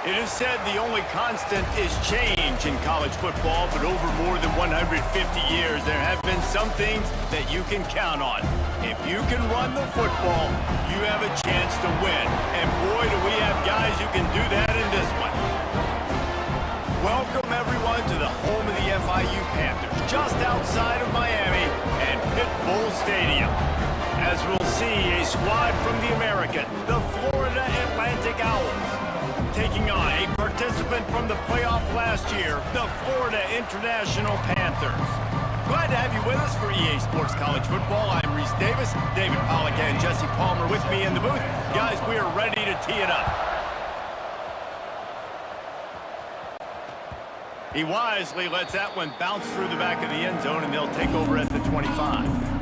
It is said the only constant is change in college football, but over more than 150 years, there have been some things that you can count on. If you can run the football, you have a chance to win. And boy, do we have guys who can do that in this one. Welcome, everyone, to the home of the FIU Panthers, just outside of Miami and Pit Bull Stadium. As we'll see, a squad from the American, the Florida Atlantic Owls, taking on a participant from the playoff last year, the Florida International Panthers. Glad to have you with us for EA Sports College Football. I'm Reese Davis, David Pollack and Jesse Palmer with me in the booth. Guys, we are ready to tee it up. He wisely lets that one bounce through the back of the end zone, and they'll take over at the 25.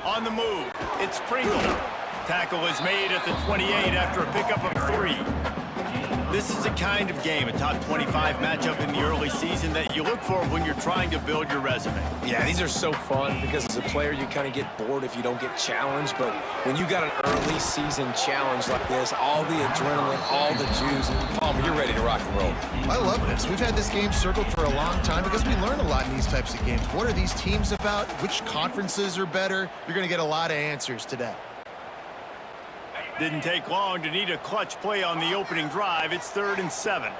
On the move, it's Pringle. Tackle is made at the 28 after a pickup of 3. This is the kind of game, a top 25 matchup in the early season, that you look for when you're trying to build your resume. Yeah, these are so fun because as a player, you kind of get bored if you don't get challenged. But when you got an early season challenge like this, all the adrenaline, all the juice, Palmer, you're ready to rock and roll. I love this. We've had this game circled for a long time because we learn a lot in these types of games. What are these teams about? Which conferences are better? You're going to get a lot of answers today. Didn't take long to need a clutch play on the opening drive. It's 3rd and 7.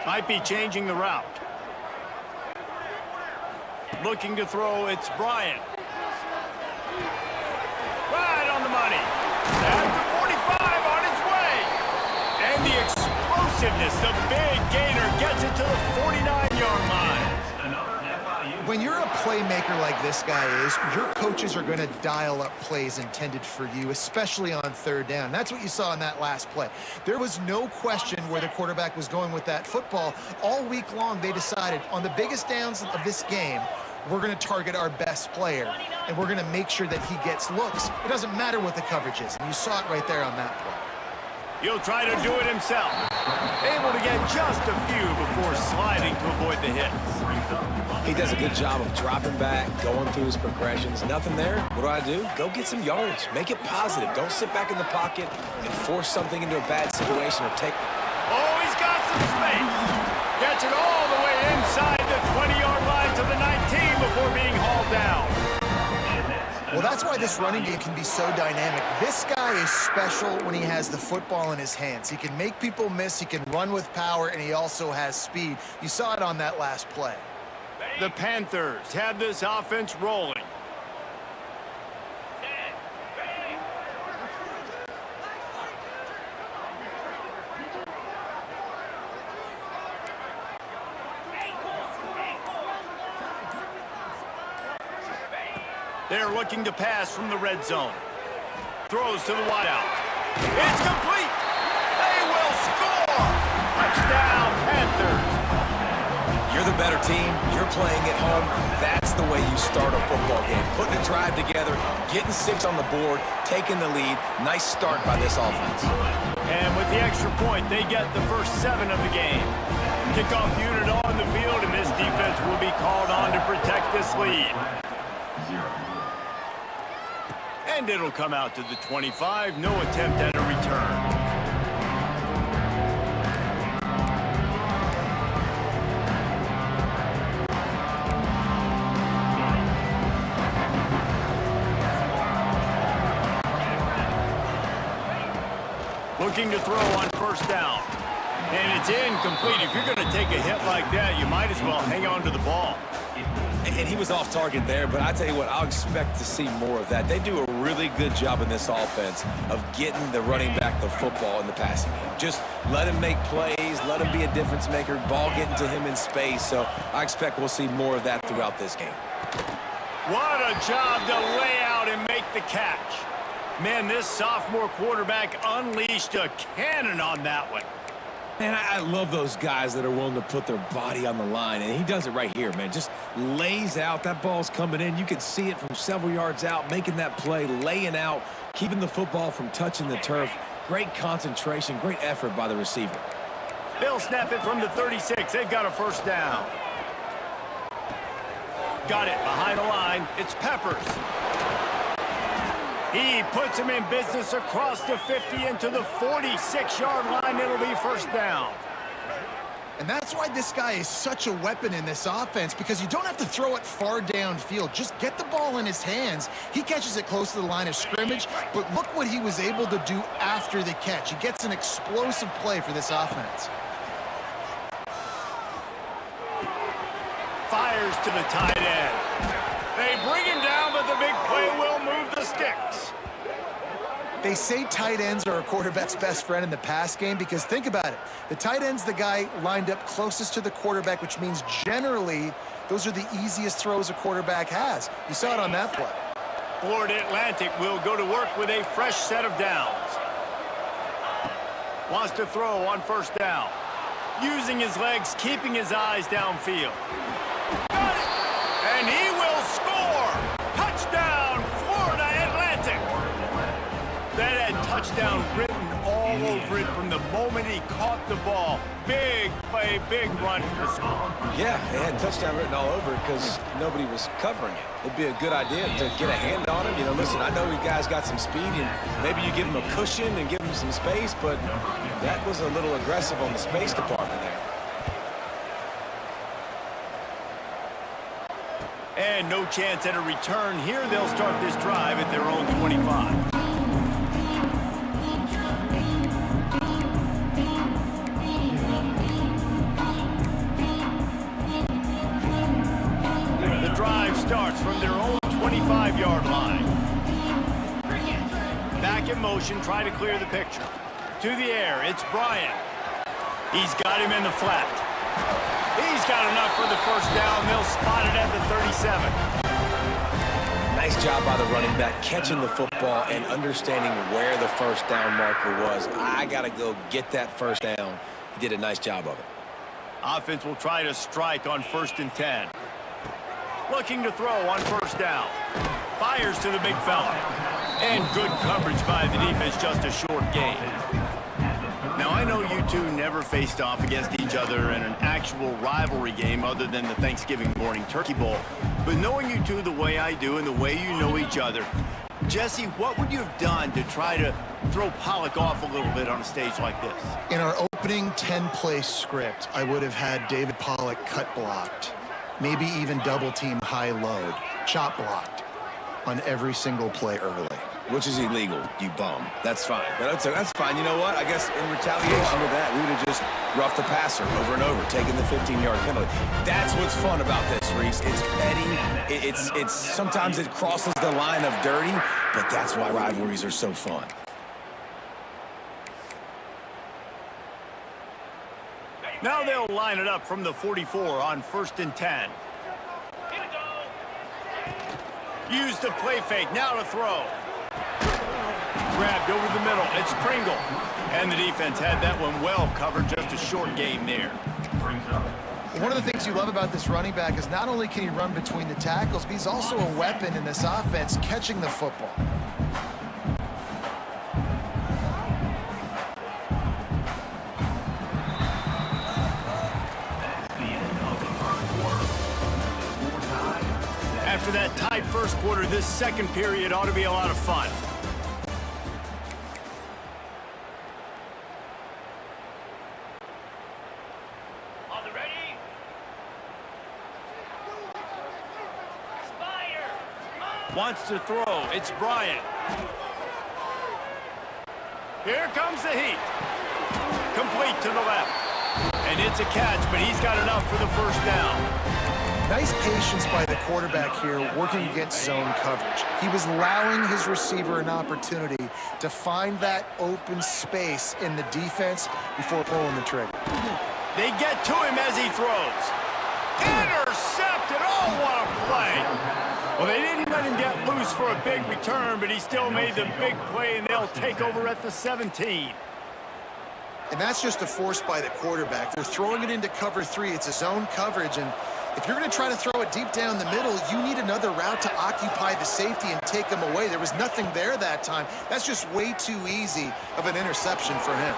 Might be changing the route. Looking to throw, it's Bryant. Right on the money. At the 45 on its way. And the explosiveness, the big gainer gets it to the 49-yard line. When you're a playmaker like this guy is, your coaches are going to dial up plays intended for you, especially on 3rd down. That's what you saw in that last play. There was no question where the quarterback was going with that football. All week long, they decided on the biggest downs of this game, we're going to target our best player, and we're going to make sure that he gets looks. It doesn't matter what the coverage is, and you saw it right there on that play. He'll try to do it himself. Able to get just a few before sliding to avoid the hits. He does a good job of dropping back, going through his progressions. Nothing there. What do? Go get some yardage. Make it positive. Don't sit back in the pocket and force something into a bad situation or take... Oh, he's got some space. Gets it all the way inside the 20-yard line to the 19 before being hauled down. Well, that's why this running game can be so dynamic. This guy is special when he has the football in his hands. He can make people miss, he can run with power, and he also has speed. You saw it on that last play. The Panthers have this offense rolling. They're looking to pass from the red zone. Throws to the wideout. It's complete. They will score. Touchdown, Panthers. You're the better team. You're playing at home. That's the way you start a football game. Putting a drive together, getting 6 on the board, taking the lead. Nice start by this offense. And with the extra point, they get the first 7 of the game. Kickoff unit on the field, and this defense will be called on to protect this lead. And it'll come out to the 25. No attempt at a return. Looking to throw on 1st down. And it's incomplete. If you're going to take a hit like that, you might as well hang on to the ball. And he was off target there, but I tell you what, I'll expect to see more of that. They do a really good job in this offense of getting the running back the football in the passing game. Just let him make plays, let him be a difference maker, ball getting to him in space. So I expect we'll see more of that throughout this game. What a job to lay out and make the catch. Man, this sophomore quarterback unleashed a cannon on that one. Man, I love those guys that are willing to put their body on the line, and he does it right here, man. Just lays out. That ball's coming in. You can see it from several yards out, making that play, laying out, keeping the football from touching the turf. Great concentration, great effort by the receiver. They'll snap it from the 36. They've got a first down. Got it behind the line. It's Peppers. He puts him in business across the 50 into the 46-yard line. It'll be first down. And that's why this guy is such a weapon in this offense, because you don't have to throw it far downfield. Just get the ball in his hands. He catches it close to the line of scrimmage, but look what he was able to do after the catch. He gets an explosive play for this offense. Fires to the tight end. They bring him down, but the big play will move the sticks. They say tight ends are a quarterback's best friend in the pass game because think about it. The tight end's the guy lined up closest to the quarterback, which means generally those are the easiest throws a quarterback has. You saw it on that play. Florida Atlantic will go to work with a fresh set of downs. Wants to throw on first down. Using his legs, keeping his eyes downfield. Got it! And he will score! Touchdown, Florida Atlantic! That had touchdown written all over it from the moment he caught the ball. Big play, big run for the score. Yeah, they had touchdown written all over because nobody was covering it. It'd be a good idea to get a hand on him. You know, listen, I know you guys got some speed, and maybe you give him a cushion and give him some space, but that was a little aggressive on the space department there. And no chance at a return here. They'll start this drive at their own 25. The drive starts from their own 25-yard line. Back in motion, try to clear the picture. To the air, it's Bryant. He's got him in the flat. He's got enough for the first down. They'll spot it at the 37. Nice job by the running back, catching the football and understanding where the first down marker was. I got to go get that first down. He did a nice job of it. Offense will try to strike on 1st and 10. Looking to throw on first down. Fires to the big fella. And good coverage by the defense, just a short gain. Now, I know you two never faced off against each other in an actual rivalry game other than the Thanksgiving morning Turkey Bowl. But knowing you two the way I do and the way you know each other, Jesse, what would you have done to try to throw Pollock off a little bit on a stage like this? In our opening 10-play script, I would have had David Pollock cut blocked, maybe even double-team high load, chop blocked on every single play early. Which is illegal, you bum. That's fine. But that's fine. You know what? I guess in retaliation to that, we would have just roughed the passer over and over, taking the 15-yard penalty. That's what's fun about this, Reese. It's petty. It's sometimes it crosses the line of dirty, but that's why rivalries are so fun. Now they'll line it up from the 44 on 1st and 10. Use the play fake. Now to throw. Grabbed over the middle. It's Pringle. And the defense had that one well covered. Just a short game there. One of the things you love about this running back is not only can he run between the tackles, but he's also a weapon in this offense catching the football. After that tight first quarter, this second period ought to be a lot of fun. On the ready? Spire. Wants to throw. It's Bryant. Here comes the heat. Complete to the left. And it's a catch, but he's got enough for the first down. Nice patience by the quarterback here working against zone coverage. He was allowing his receiver an opportunity to find that open space in the defense before pulling the trigger. They get to him as he throws. Intercepted! Oh, what a play! Well, they didn't let him get loose for a big return, but he still made the big play, and they'll take over at the 17. And that's just a force by the quarterback. They're throwing it into cover 3. It's a zone coverage, and if you're going to try to throw it deep down the middle, you need another route to occupy the safety and take him away. There was nothing there that time. That's just way too easy of an interception for him.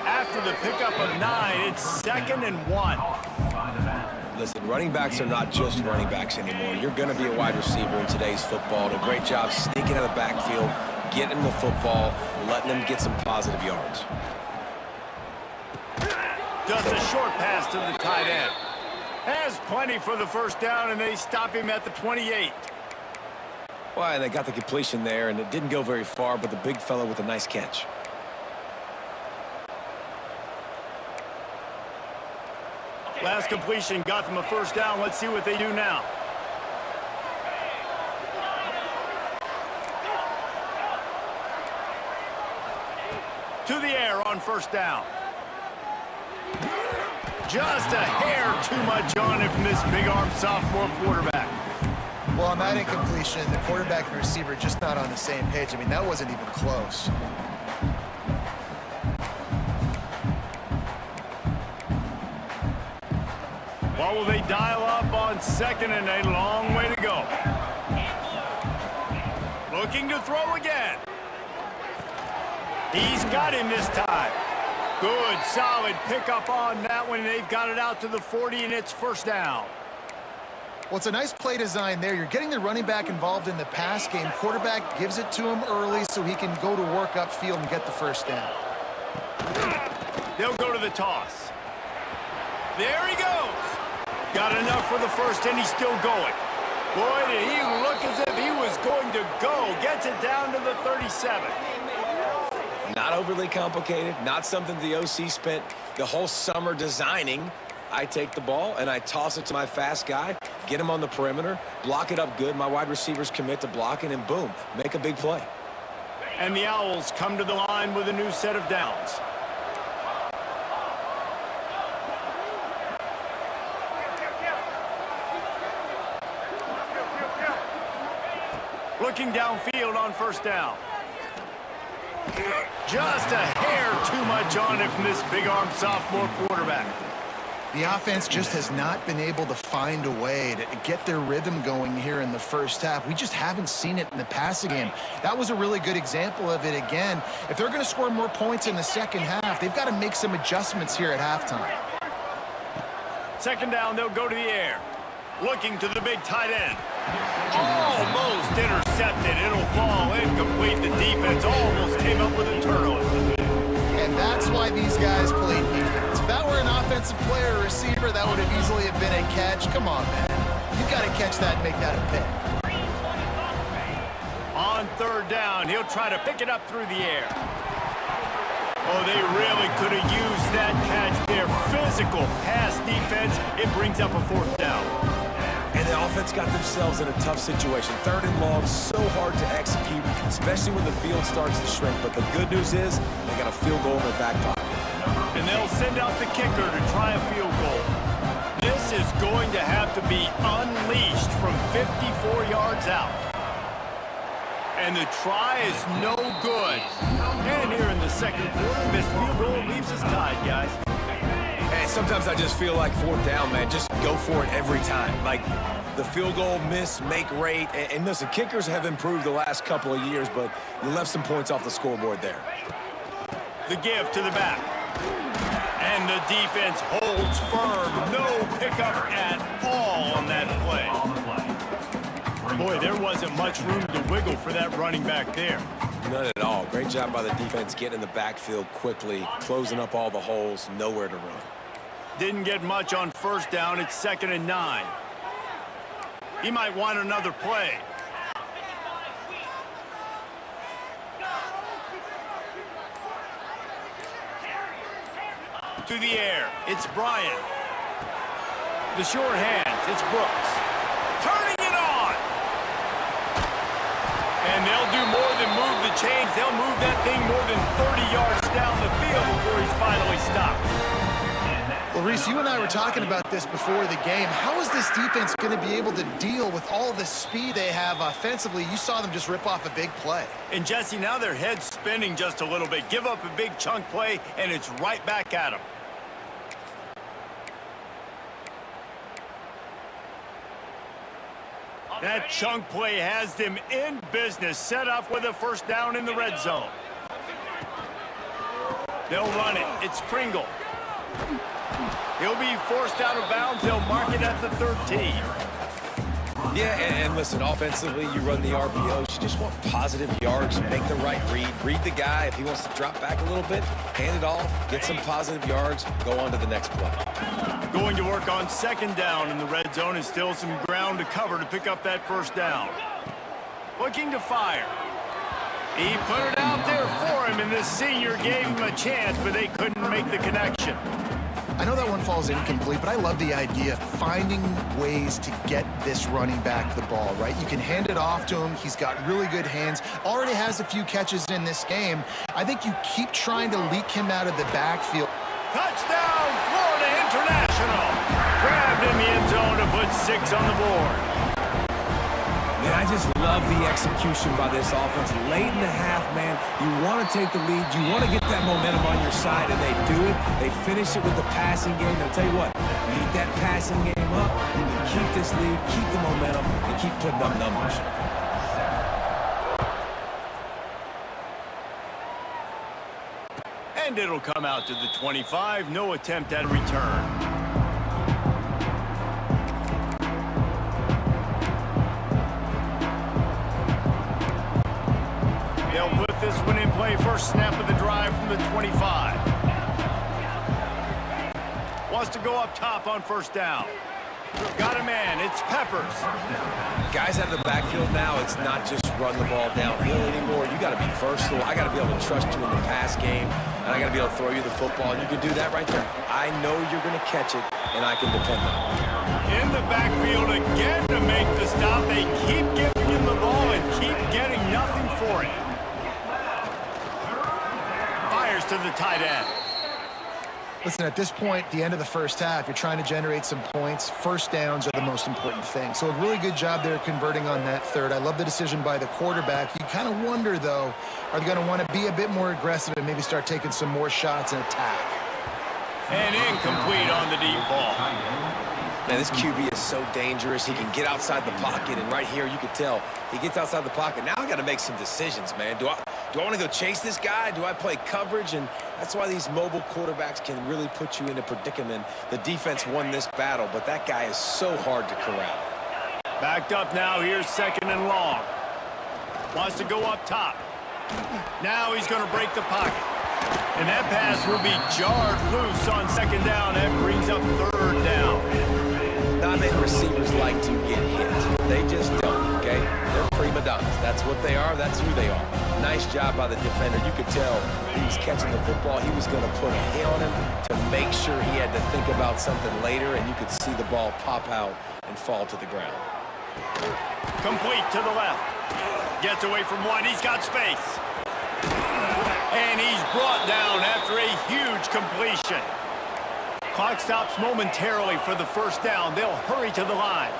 After the pickup of 9, it's 2nd and 1. Listen, running backs are not just running backs anymore. You're going to be a wide receiver in today's football. And a great job sneaking out of the backfield, getting the football, letting them get some positive yards. Just a short pass to the tight end. Has plenty for the first down, and they stop him at the 28. Well, they got the completion there, and it didn't go very far, but the big fella with a nice catch. Last completion got them a first down. Let's see what they do now. To the air on first down. Just a hair too much on it from this big-arm sophomore quarterback. Well, on that incompletion, the quarterback and receiver just not on the same page. I mean, that wasn't even close. What will they dial up on 2nd and a long way to go? Looking to throw again. He's got him this time. Good, solid pickup on that one. They've got it out to the 40, and it's first down. Well, it's a nice play design there. You're getting the running back involved in the pass game. Quarterback gives it to him early so he can go to work upfield and get the first down. They'll go to the toss. There he goes. Got enough for the first, and he's still going. Boy, did he look as if he was going to go. Gets it down to the 37. Not overly complicated, not something the OC spent the whole summer designing. I take the ball and I toss it to my fast guy, get him on the perimeter, block it up good. My wide receivers commit to blocking, and boom, make a big play. And the Owls come to the line with a new set of downs. Looking downfield on first down. Just a hair too much on it from this big-arm sophomore quarterback. The offense just has not been able to find a way to get their rhythm going here in the first half. We just haven't seen it in the passing game. That was a really good example of it again. If they're going to score more points in the second half, they've got to make some adjustments here at halftime. 2nd down, they'll go to the air. Looking to the big tight end. Almost intercepted. It'll fall incomplete. The defense almost came up with a turnover. And that's why these guys played defense. If that were an offensive player or receiver, that would have easily have been a catch. Come on, man. You've got to catch that and make that a pick. On 3rd down, he'll try to pick it up through the air. Oh, they really could have used that catch there. Physical pass defense. It brings up a 4th down. And the offense got themselves in a tough situation. 3rd and long, so hard to execute, especially when the field starts to shrink. But the good news is they got a field goal in their back pocket. And they'll send out the kicker to try a field goal. This is going to have to be unleashed from 54 yards out. And the try is no good. And here in the 2nd quarter, this field goal leaves us tied, guys. Hey, sometimes I just feel like 4th down, man. Just go for it every time. Like the field goal miss, make rate. And listen, kickers have improved the last couple of years, but you left some points off the scoreboard there. The give to the back. And the defense holds firm. No pickup at all on that play. Boy, there wasn't much room to wiggle for that running back there. None at all. Great job by the defense getting in the backfield quickly, closing up all the holes, nowhere to run. Didn't get much on 1st down. It's 2nd and 9. He might want another play. To the air. It's Bryant. The short hands. It's Brooks. Turning it on. And they'll do more than move the chains. They'll move that thing more than 30 yards down the field before he's finally stopped. Well, Reese, you and I were talking about this before the game. How is this defense going to be able to deal with all the speed they have offensively? You saw them just rip off a big play. And, Jesse, now their head's spinning just a little bit. Give up a big chunk play, and it's right back at them. That chunk play has them in business, set up with a first down in the red zone. They'll run it. It's Pringle. He'll be forced out of bounds. They'll mark it at the 13. Yeah, and listen, offensively, you run the RPOs. You just want positive yards, make the right read the guy. If he wants to drop back a little bit, hand it off, get some positive yards, go on to the next play. Going to work on second down in the red zone, and still some ground to cover to pick up that first down. Looking to fire. He put it out there for him, and this senior gave him a chance, but they couldn't make the connection. I know that one falls incomplete, but I love the idea of finding ways to get this running back the ball, right? You can hand it off to him. He's got really good hands. Already has a few catches in this game. I think you keep trying to leak him out of the backfield. Touchdown, Florida International. Grabbed in the end zone to put 6 on the board. Man, I just love the execution by this offense. Late in the half, man, you want to take the lead. You want to get that momentum on your side, and they do it. They finish it with the passing game. I'll tell you what, you get that passing game up, you can keep this lead, keep the momentum, and keep putting up numbers. And it'll come out to the 25. No attempt at a return. They'll put this one in play. First snap of the drive from the 25. Wants to go up top on first down. Got a man. It's Peppers. Guys out of the backfield now, it's not just run the ball downhill anymore. You got to be versatile. I got to be able to trust you in the pass game, and I got to be able to throw you the football, and you can do that right there. I know you're going to catch it, and I can depend on it. In the backfield again to make the stop. They keep giving him the ball and keep getting nothing for it. Fires to the tight end. Listen, at this point, the end of the first half, you're trying to generate some points. First downs are the most important thing. So a really good job there converting on that third. I love the decision by the quarterback. You kind of wonder, though, are they going to want to be a bit more aggressive and maybe start taking some more shots and attack? And incomplete on the deep ball. Man, this QB is so dangerous. He can get outside the pocket, and right here you can tell he gets outside the pocket. Now I got to make some decisions, man. Do I want to go chase this guy? Do I play coverage? And that's why these mobile quarterbacks can really put you in a predicament. The defense won this battle, but that guy is so hard to corral. Backed up now. Here's second and long. Wants to go up top. Now he's going to break the pocket. And that pass will be jarred loose on second down. That brings up third down. Not many receivers like to get hit. They just don't, okay? They're prima donnas. That's what they are. That's who they are. Nice job by the defender. You could tell he was catching the football. He was going to put a hit on him to make sure he had to think about something later, and you could see the ball pop out and fall to the ground. Complete to the left. Gets away from one. He's got space. And he's brought down after a huge completion. Clock stops momentarily for the first down. They'll hurry to the line.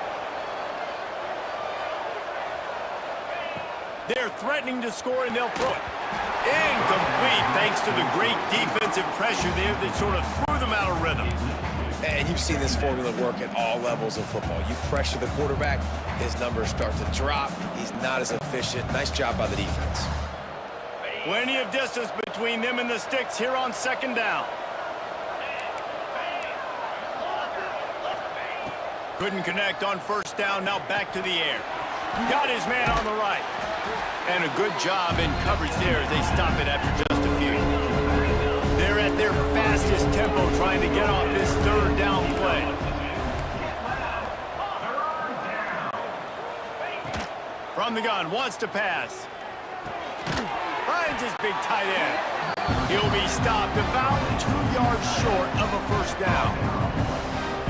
They're threatening to score, and they'll throw it. Incomplete, thanks to the great defensive pressure there that sort of threw them out of rhythm. And you've seen this formula work at all levels of football. You pressure the quarterback, his numbers start to drop. He's not as efficient. Nice job by the defense. Plenty of distance between them and the sticks here on second down. Couldn't connect on first down. Now back to the air. Got his man on the right. And a good job in coverage there as they stop it after just a few. They're at their fastest tempo trying to get off this third down play. From the gun, wants to pass. Finds his big tight end. He'll be stopped about 2 yards short of a first down.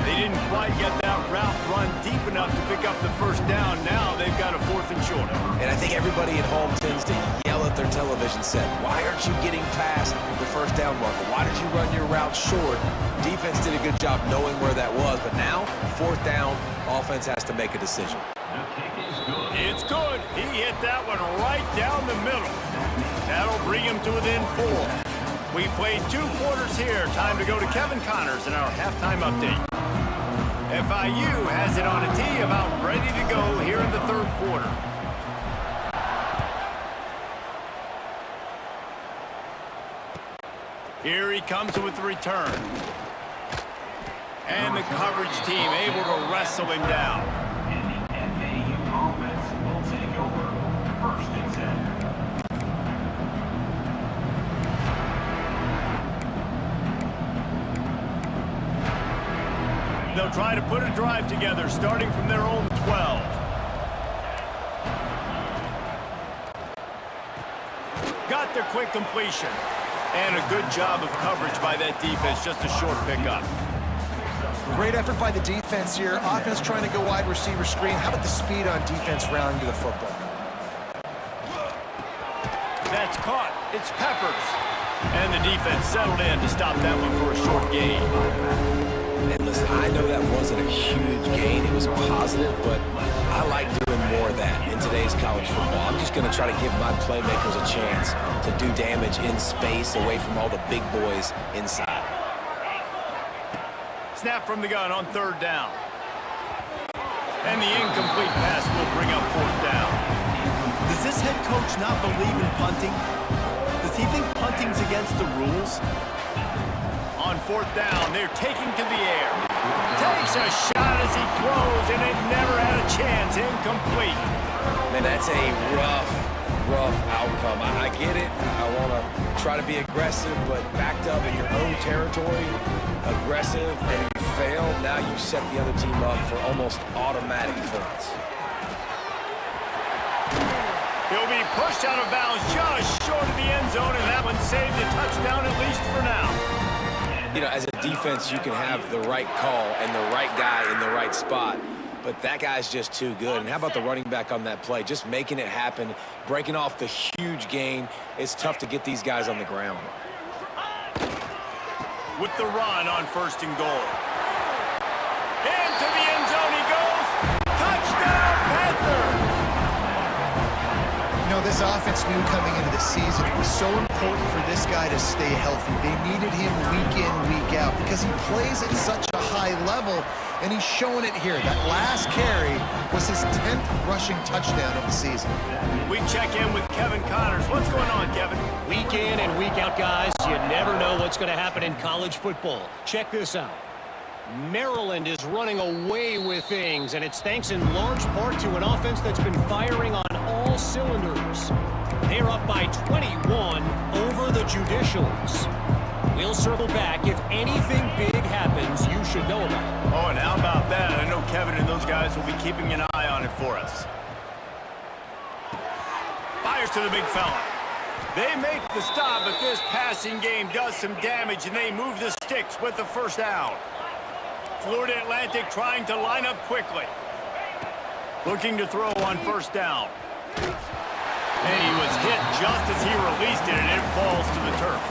The They didn't quite get that route run deep enough to pick up the first down. Now they've got a 4th and short. And I think everybody at home tends to yell at their television set, why aren't you getting past the first down marker? Why did you run your route short? Defense did a good job knowing where that was, but now, 4th down, offense has to make a decision. It's good. He hit that one right down the middle. That'll bring him to within 4. We played 2 quarters here. Time to go to Kevin Connors in our halftime update. FIU has it on a tee, about ready to go here in the 3rd quarter. Here he comes with the return. And the coverage team able to wrestle him down. They'll try to put a drive together, starting from their own 12. Got the quick completion. And a good job of coverage by that defense, just a short pickup. Great effort by the defense here. Offense trying to go wide receiver screen. How about the speed on defense rounding to the football? That's caught. It's Peppers. And the defense settled in to stop that one for a short gain. And listen, I know that wasn't a huge gain. It was positive, but I like doing more of that in today's college football. I'm just going to try to give my playmakers a chance to do damage in space away from all the big boys inside. Snap from the gun on 3rd down. And the incomplete pass will bring up 4th down. Does this head coach not believe in punting? Does he think punting's against the rules? On 4th down, they're taking to the air. Takes a shot as he throws, and it never had a chance. Incomplete. Man, that's a rough outcome. I get it. I want to try to be aggressive, but backed up in your own territory, aggressive, and you fail, now you set the other team up for almost automatic points. He'll be pushed out of bounds just short of the end zone, and that one saved a touchdown at least for now. You know, as a defense, you can have the right call and the right guy in the right spot, but that guy's just too good. And how about the running back on that play? Just making it happen, breaking off the huge gain. It's tough to get these guys on the ground. With the run on 1st and goal. Into the end zone he goes. Touchdown, Panthers! You know, this offense knew coming into the season it was so important for this guy to stay healthy. They needed him week in, week out because he plays at such a high level, and he's showing it here. That last carry was his 10th rushing touchdown of the season. We check in with Kevin Connors. What's going on, Kevin? Week in and week out, guys. You never know what's going to happen in college football. Check this out. Maryland is running away with things, and it's thanks in large part to an offense that's been firing on all cylinders. They're up by 21 over the Judicials. We'll circle back. If anything big happens, you should know about it. Oh, and how about that? I know Kevin and those guys will be keeping an eye on it for us. Fires to the big fella. They make the stop, but this passing game does some damage, and they move the sticks with the 1st down. Florida Atlantic trying to line up quickly. Looking to throw on 1st down. And he was hit just as he released it, and it falls to the turf.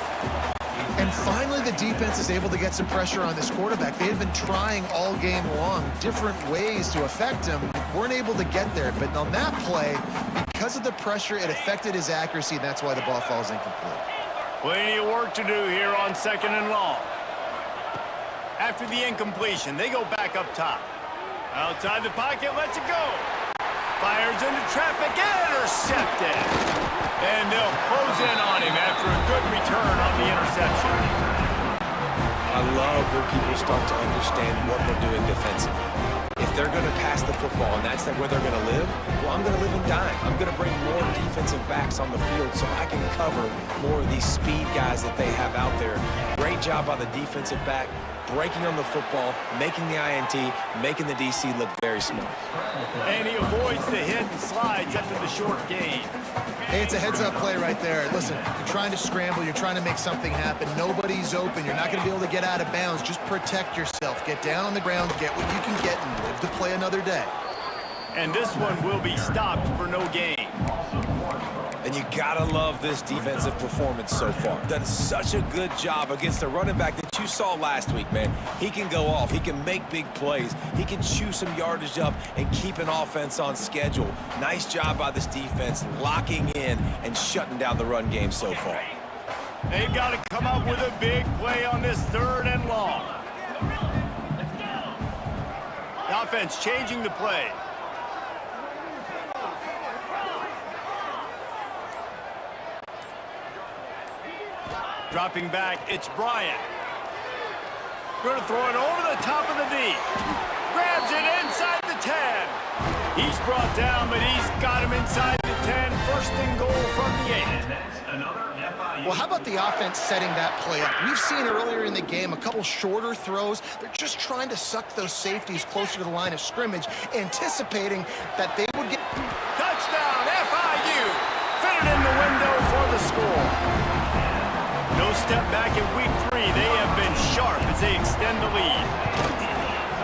And finally, the defense is able to get some pressure on this quarterback. They had been trying all game long different ways to affect him. Weren't able to get there. But on that play, because of the pressure, it affected his accuracy, and that's why the ball falls incomplete. Plenty of work to do here on 2nd and long. After the incompletion, they go back up top. Outside the pocket, lets it go. Fires into traffic, intercepted. And they'll close in on him after a good return on the interception. I love when people start to understand what we're doing defensively. If they're going to pass the football and that's where they're going to live, well, I'm going to live and dime. I'm going to bring more defensive backs on the field so I can cover more of these speed guys that they have out there. Great job by the defensive back, breaking on the football, making the INT, making the DC look very smart. And he avoids the hit and slides after the short gain. Hey, it's a heads-up play right there. Listen, you're trying to scramble. You're trying to make something happen. Nobody's open. You're not going to be able to get out of bounds. Just protect yourself. Get down on the ground, get what you can get, and live to play another day. And this one will be stopped for no gain. And you gotta love this defensive performance so far. Done such a good job against the running back that you saw last week, man. He can go off. He can make big plays. He can chew some yardage up and keep an offense on schedule. Nice job by this defense locking in and shutting down the run game so far. They've got to come up with a big play on this 3rd and long. The offense changing the play. Dropping back, it's Bryant. Going to throw it over the top of the D. Grabs it inside the 10. He's brought down, but he's got him inside the 10. First and goal from the 8. Well, how about the offense setting that play up? We've seen earlier in the game a couple shorter throws. They're just trying to suck those safeties closer to the line of scrimmage, anticipating that they would get... Touchdown, FIU! Fitted in the window for the score. No step back in week 3. They have been sharp as they extend the lead.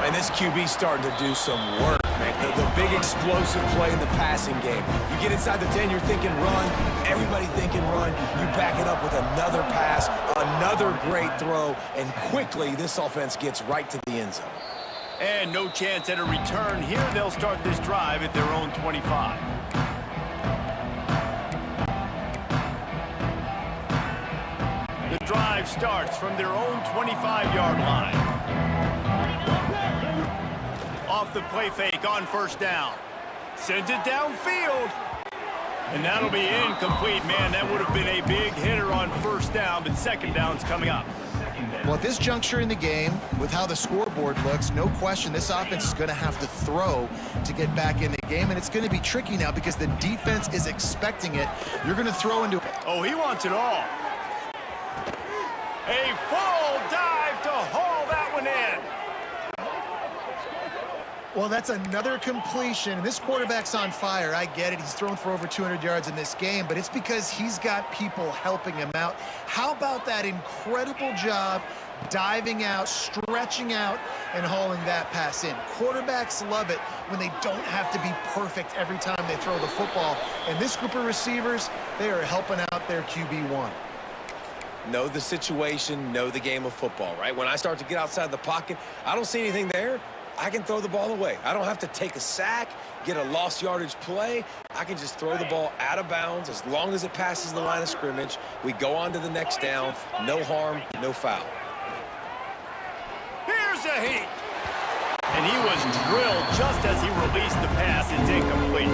And this QB's starting to do some work, man. The big explosive play in the passing game. You get inside the 10, you're thinking run. Everybody thinking run. You back it up with another pass, another great throw, and quickly this offense gets right to the end zone. And no chance at a return here. They'll start this drive at their own 25. The drive starts from their own 25-yard line. Off the play fake on first down. Sends it downfield. And that'll be incomplete. Man, that would have been a big hitter on first down, but second down's coming up. Well, at this juncture in the game, with how the scoreboard looks, no question this offense is going to have to throw to get back in the game, and it's going to be tricky now because the defense is expecting it. You're going to throw into... Oh, he wants it all. A full dive to haul that one in. Well, that's another completion. This quarterback's on fire. I get it. He's thrown for over 200 yards in this game, but it's because he's got people helping him out. How about that incredible job diving out, stretching out, and hauling that pass in? Quarterbacks love it when they don't have to be perfect every time they throw the football. And this group of receivers, they are helping out their QB1. Know the situation, know the game of football, right? When I start to get outside the pocket, I don't see anything there. I can throw the ball away. I don't have to take a sack, get a lost yardage play. I can just throw the ball out of bounds as long as it passes the line of scrimmage. We go on to the next down. No harm, no foul. Here's a heat. And he was drilled just as he released the pass. It's incomplete.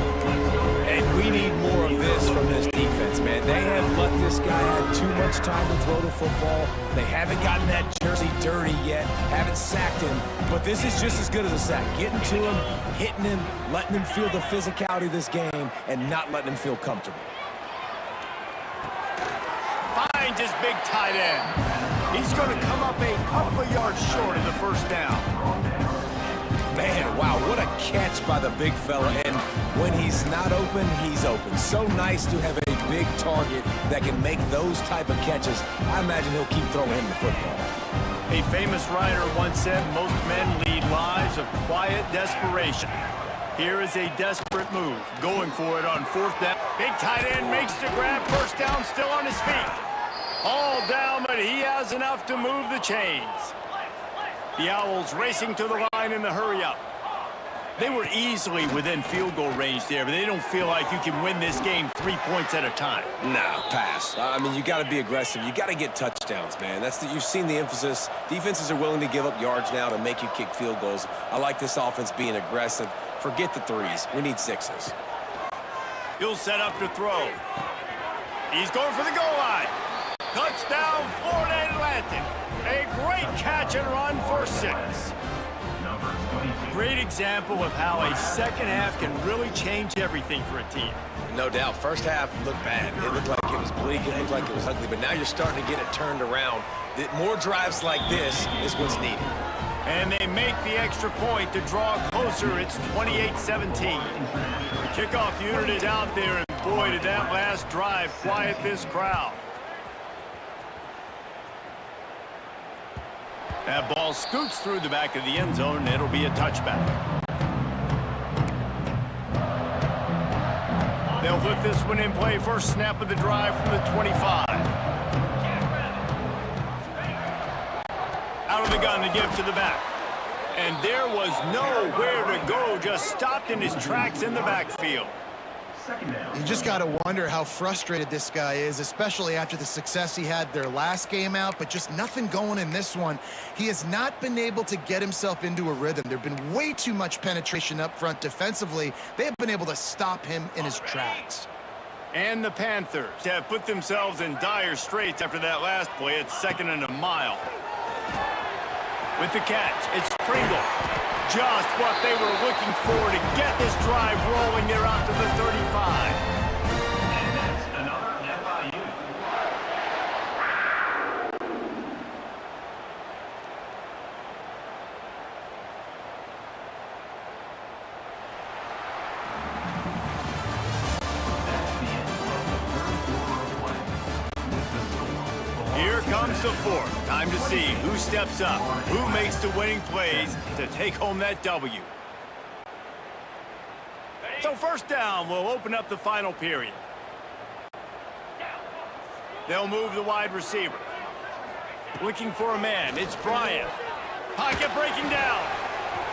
And we need more of this from this defense, man. They have let this guy have too much time to throw the football. They haven't gotten that jersey dirty yet, haven't sacked him. But this is just as good as a sack. Getting to him, hitting him, letting him feel the physicality of this game, and not letting him feel comfortable. Finds his big tight end. He's going to come up a couple of yards short of the first down. Man, wow, what a catch by the big fella. And when he's not open, he's open. So nice to have a big target that can make those type of catches. I imagine he'll keep throwing him the football. A famous writer once said, most men lead lives of quiet desperation. Here is a desperate move, going for it on fourth down. Big tight end makes the grab, first down, still on his feet. All down, but he has enough to move the chains. The Owls racing to the line in the hurry-up. They were easily within field goal range there, but they don't feel like you can win this game 3 points at a time. Nah, pass. I mean, you got to be aggressive. You got to get touchdowns, man. You've seen the emphasis. Defenses are willing to give up yards now to make you kick field goals. I like this offense being aggressive. Forget the threes. We need sixes. He'll set up to throw. He's going for the goal line. Touchdown, Florida Atlantic. A great catch and run for 6. Great example of how a second half can really change everything for a team. No doubt. First half looked bad. It looked like it was bleak. It looked like it was ugly. But now you're starting to get it turned around. More drives like this is what's needed. And they make the extra point to draw closer. It's 28-17. The kickoff unit is out there, and Boy, did that last drive quiet this crowd. That ball scoots through the back of the end zone, and it'll be a touchback. They'll put this one in play. First snap of the drive from the 25. Out of the gun to give to the back. And there was nowhere to go, just stopped in his tracks in the backfield. You just got to wonder how frustrated this guy is, especially after the success he had their last game out, but just nothing going in this one. He has not been able to get himself into a rhythm. There have been way too much penetration up front defensively. They have been able to stop him in his tracks. And the Panthers have put themselves in dire straits after that last play. It's 2nd and a mile. With the catch, it's Pringle. Just what they were looking for to get this drive rolling. They're out to the 35. And that's another FIU. Here comes the fourth. Time to see who steps up, who makes the winning plays to take home that W. So first down will open up the final period. They'll move the wide receiver. Looking for a man, it's Bryant. Pocket breaking down.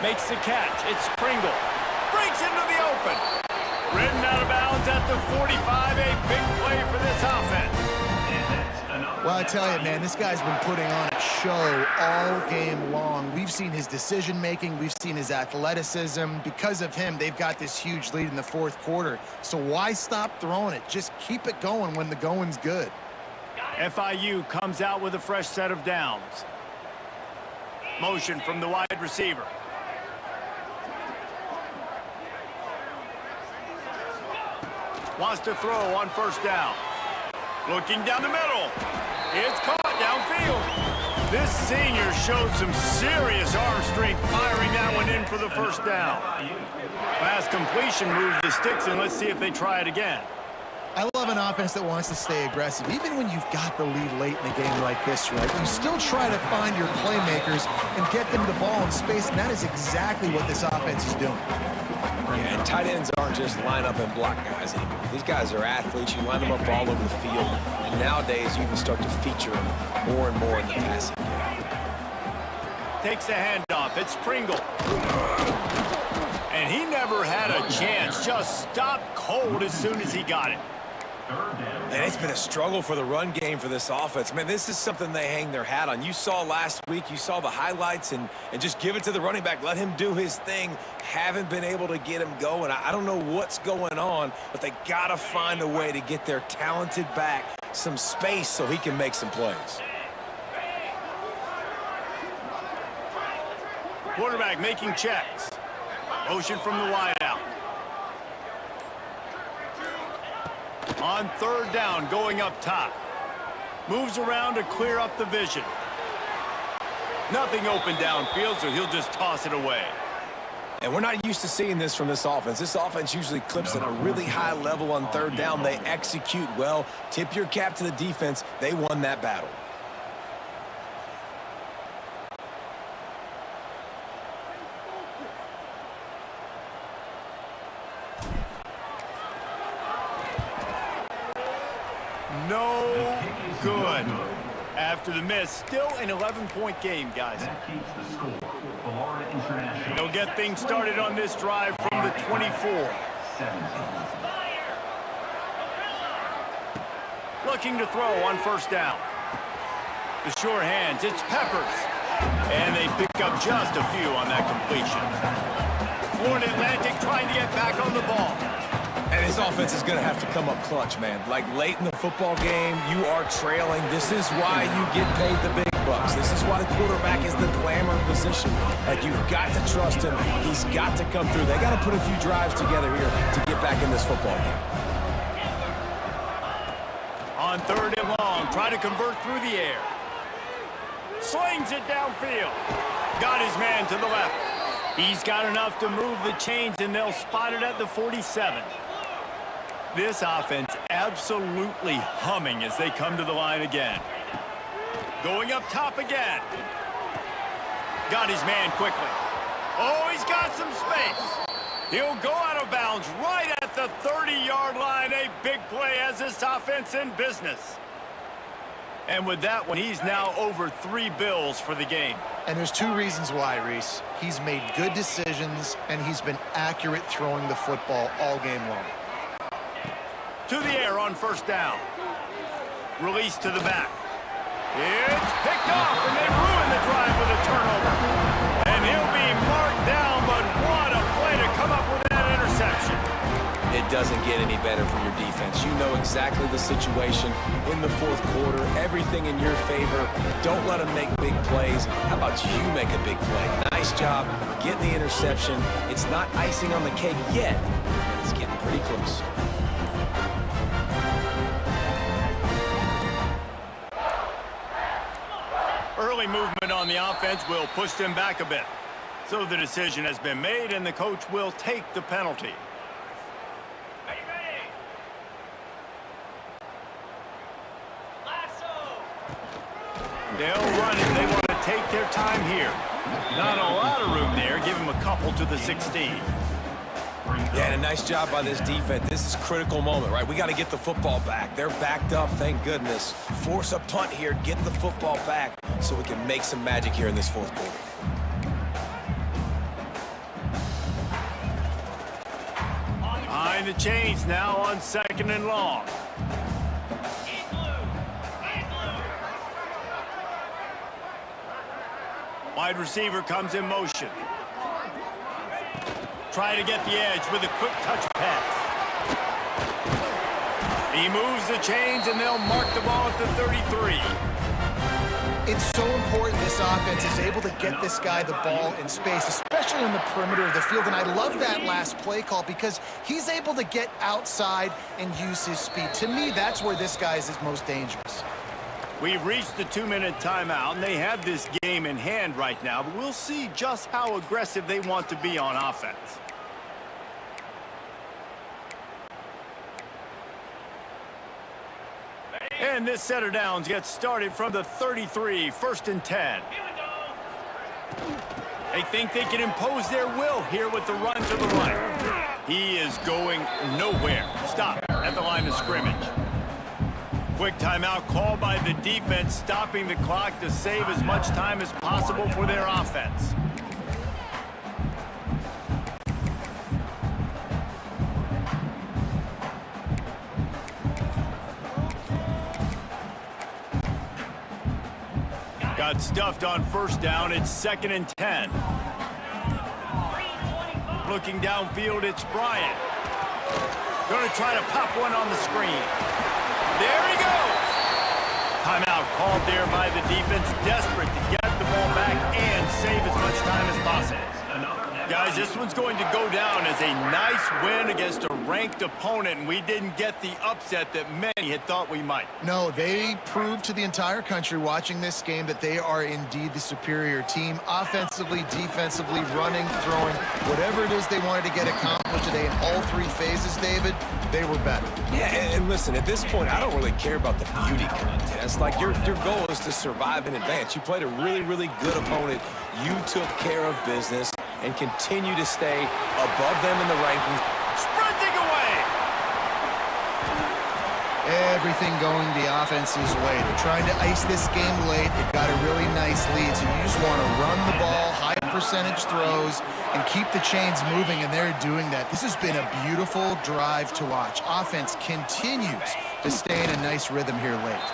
Makes the catch, it's Pringle. Breaks into the open. Ridden out of bounds at the 45, a big play for this offense. Well, I tell you, man, this guy's been putting on a show all game long. We've seen his decision-making. We've seen his athleticism. Because of him, they've got this huge lead in the fourth quarter. So why stop throwing it? Just keep it going when the going's good. FIU comes out with a fresh set of downs. Motion from the wide receiver. Wants to throw on first down. Looking down the middle. It's caught downfield. This senior showed some serious arm strength firing that one in for the first down. Last completion moved the sticks, and let's see if they try it again. I love an offense that wants to stay aggressive. Even when you've got the lead late in a game like this, right, you still try to find your playmakers and get them the ball in space, and that is exactly what this offense is doing. Yeah, and tight ends aren't just line up and block guys anymore. These guys are athletes. You line them up all over the field. And nowadays, you can start to feature them more and more in the passing game. Takes the handoff. It's Pringle. And he never had a chance. Just stopped cold as soon as he got it. And it's been a struggle for the run game for this offense. Man, this is something they hang their hat on. You saw last week, you saw the highlights, and just give it to the running back. Let him do his thing. Haven't been able to get him going. I don't know what's going on, but they got to find a way to get their talented back some space so he can make some plays. Quarterback making checks. Motion from the wideout. On third down, going up top. Moves around to clear up the vision. Nothing open downfield, so he'll just toss it away. And we're not used to seeing this from this offense. This offense usually clips at a really high level on third down. They execute well. Tip your cap to the defense. They won that battle. No good. After the miss, still an 11-point game, guys. That keeps the score. Florida International. They'll get things started on this drive from the 24. 17. Looking to throw on first down. The sure hands, it's Peppers. And they pick up just a few on that completion. Florida Atlantic trying to get back on the ball. And this offense is going to have to come up clutch, man. Like late in the football game, you are trailing. This is why you get paid the big bucks. This is why the quarterback is the glamour position. Like, you've got to trust him. He's got to come through. They got to put a few drives together here to get back in this football game. On third and long, try to convert through the air. Slings it downfield. Got his man to the left. He's got enough to move the chains, and they'll spot it at the 47. This offense absolutely humming as they come to the line again. Going up top again. Got his man quickly. Oh, he's got some space. He'll go out of bounds right at the 30-yard line. A big play as this offense in business. And with that one, he's now over 3 bills for the game. And there's 2 reasons why, Reese. He's made good decisions, and he's been accurate throwing the football all game long. To the air on first down. Release to the back. It's picked off, and they ruin the drive with a turnover. And he'll be marked down, but what a play to come up with that interception. It doesn't get any better for your defense. You know exactly the situation in the fourth quarter. Everything in your favor. Don't let them make big plays. How about you make a big play? Nice job getting the interception. It's not icing on the cake yet, but it's getting pretty close. Early movement on the offense will push them back a bit. So the decision has been made, and the coach will take the penalty. They'll run it. They want to take their time here. Not a lot of room there. Give them a couple to the 16. Yeah, and a nice job by this defense. This is a critical moment, right? We got to get the football back. They're backed up, thank goodness. Force a punt here, get the football back so we can make some magic here in this fourth quarter. Behind the chains now on 2nd and long. Wide receiver comes in motion. Try to get the edge with a quick touch pass. He moves the chains, and they'll mark the ball at the 33. It's so important this offense is able to get this guy the ball in space, especially in the perimeter of the field. And I love that last play call because he's able to get outside and use his speed. To me, that's where this guy is most dangerous. We've reached the 2-minute timeout, and they have this game in hand right now, but we'll see just how aggressive they want to be on offense. And this set of downs gets started from the 33, 1st and 10. They think they can impose their will here with the run to the right. He is going nowhere. Stop at the line of scrimmage. Quick timeout called by the defense, stopping the clock to save as much time as possible for their offense. Got stuffed on first down. It's 2nd and 10. Looking downfield, it's Bryant. Going to try to pop one on the screen. There he goes. Timeout called there by the defense, desperate to get the ball back and save as much time as possible. Guys, this one's going to go down as a nice win against a ranked opponent, and we didn't get the upset that many had thought we might. No, they proved to the entire country watching this game that they are indeed the superior team. Offensively, defensively, running, throwing, whatever it is they wanted to get accomplished today in all 3 phases, David, they were better. Yeah, and listen, at this point, I don't really care about the beauty contest. Like, your goal is to survive and advance. You played a really, really good opponent. You took care of business and continue to stay above them in the rankings. Sprinting away! Everything going the offense's way. They're trying to ice this game late. They've got a really nice lead, so you just want to run the ball, high percentage throws, and keep the chains moving, and they're doing that. This has been a beautiful drive to watch. Offense continues to stay in a nice rhythm here late.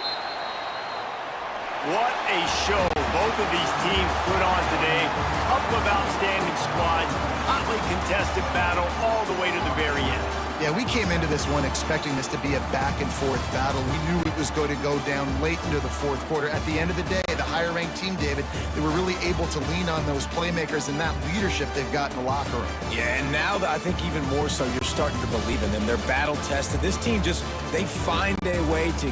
What a show both of these teams put on today. Couple of outstanding squads, hotly contested battle all the way to the very end. Yeah, we came into this one expecting this to be a back-and-forth battle. We knew it was going to go down late into the fourth quarter. At the end of the day, the higher-ranked team, David, they were really able to lean on those playmakers and that leadership they've got in the locker room. Yeah, and now that I think even more so, you're starting to believe in them. They're battle-tested. This team just, they find a way to